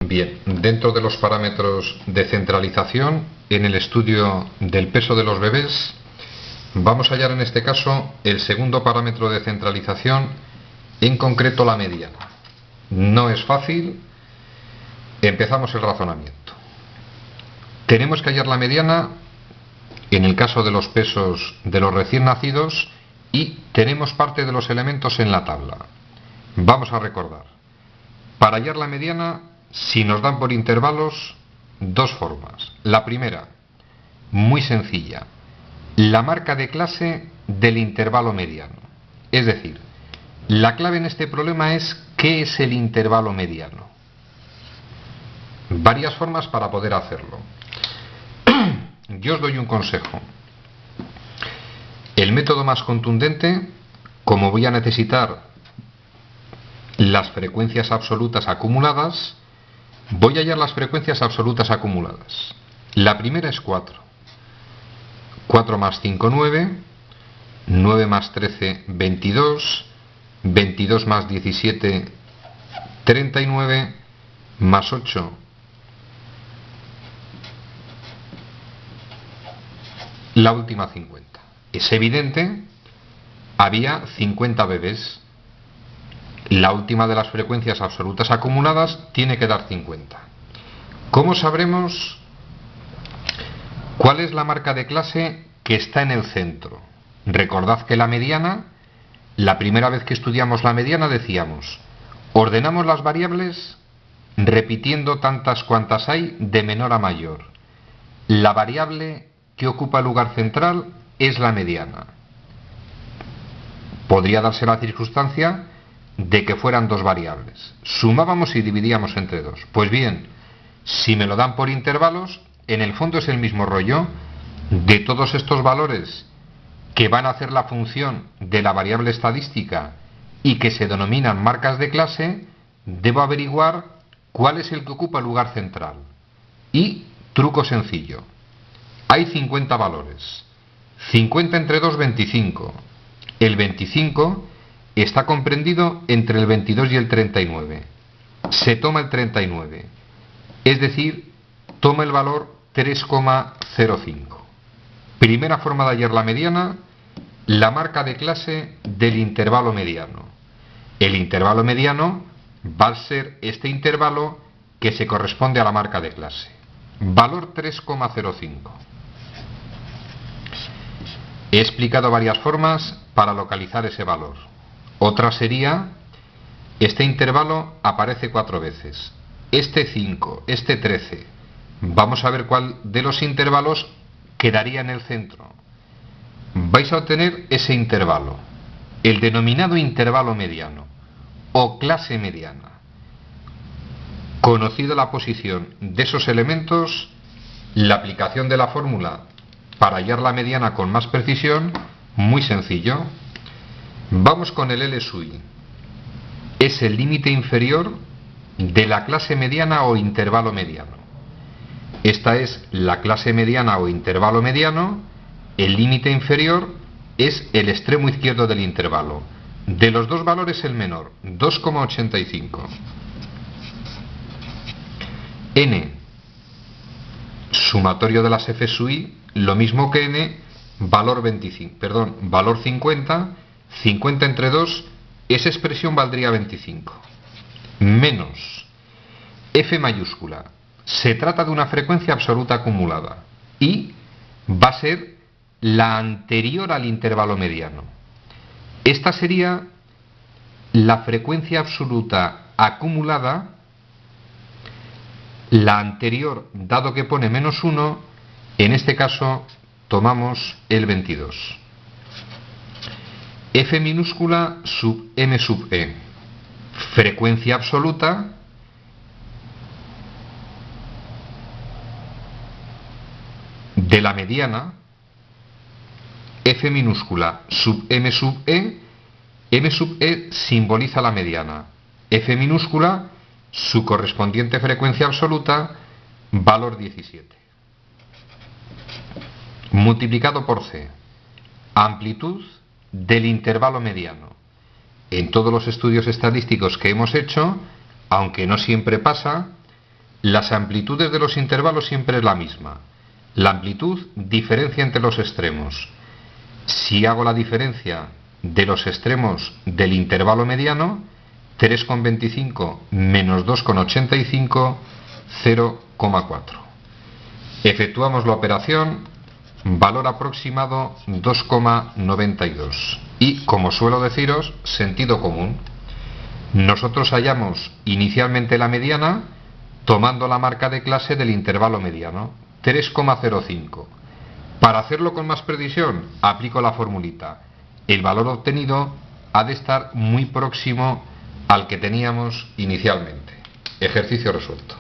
Bien, dentro de los parámetros de centralización, en el estudio del peso de los bebés, vamos a hallar en este caso el segundo parámetro de centralización, en concreto la mediana. No es fácil, empezamos el razonamiento. Tenemos que hallar la mediana en el caso de los pesos de los recién nacidos y tenemos parte de los elementos en la tabla. Vamos a recordar. Para hallar la mediana, si nos dan por intervalos, dos formas. La primera, muy sencilla, la marca de clase del intervalo mediano. Es decir, la clave en este problema es ¿qué es el intervalo mediano? Varias formas para poder hacerlo. Yo os doy un consejo. El método más contundente, como voy a necesitar las frecuencias absolutas acumuladas, voy a hallar las frecuencias absolutas acumuladas. La primera es 4. 4 más 5, 9. 9 más 13, 22. 22 más 17, 39. Más 8. La última 50. Es evidente, había 50 bebés. La última de las frecuencias absolutas acumuladas tiene que dar 50. ¿Cómo sabremos cuál es la marca de clase que está en el centro? Recordad que la mediana, la primera vez que estudiamos la mediana decíamos, ordenamos las variables repitiendo tantas cuantas hay de menor a mayor. La variable que ocupa el lugar central es la mediana. Podría darse la circunstancia de que fueran dos variables. Sumábamos y dividíamos entre dos. Pues bien, si me lo dan por intervalos, en el fondo es el mismo rollo. De todos estos valores que van a hacer la función de la variable estadística y que se denominan marcas de clase, debo averiguar cuál es el que ocupa el lugar central. Y, truco sencillo, hay 50 valores. 50 entre 2, 25. El 25 está comprendido entre el 22 y el 39. Se toma el 39. Es decir, toma el valor 3,05. Primera forma de hallar la mediana, la marca de clase del intervalo mediano. El intervalo mediano va a ser este intervalo que se corresponde a la marca de clase. Valor 3,05. He explicado varias formas para localizar ese valor. Otra sería, este intervalo aparece 4 veces, este 5, este 13. Vamos a ver cuál de los intervalos quedaría en el centro. Vais a obtener ese intervalo, el denominado intervalo mediano o clase mediana. Conocida la posición de esos elementos, la aplicación de la fórmula para hallar la mediana con más precisión, muy sencillo. Vamos con el L sub i. Es el límite inferior de la clase mediana o intervalo mediano. Esta es la clase mediana o intervalo mediano. El límite inferior es el extremo izquierdo del intervalo. De los dos valores el menor, 2,85. N, sumatorio de las F sub i, lo mismo que N, valor 50. 50 entre 2, esa expresión valdría 25. Menos F mayúscula. Se trata de una frecuencia absoluta acumulada y va a ser la anterior al intervalo mediano. Esta sería la frecuencia absoluta acumulada, la anterior, dado que pone menos 1, en este caso tomamos el 22. F minúscula sub m sub e, frecuencia absoluta de la mediana. F minúscula sub m sub e, m sub e simboliza la mediana, F minúscula su correspondiente frecuencia absoluta, valor 17, multiplicado por c, amplitud del intervalo mediano. En todos los estudios estadísticos que hemos hecho, aunque no siempre pasa, Las amplitudes de los intervalos siempre es la misma. La amplitud diferencia entre los extremos. Si hago la diferencia de los extremos del intervalo mediano, 3,25 menos 2,85, 0,4. Efectuamos la operación, valor aproximado 2,92. Y, como suelo deciros, sentido común. Nosotros hallamos inicialmente la mediana tomando la marca de clase del intervalo mediano, 3,05. Para hacerlo con más precisión, aplico la formulita. El valor obtenido ha de estar muy próximo al que teníamos inicialmente. Ejercicio resuelto.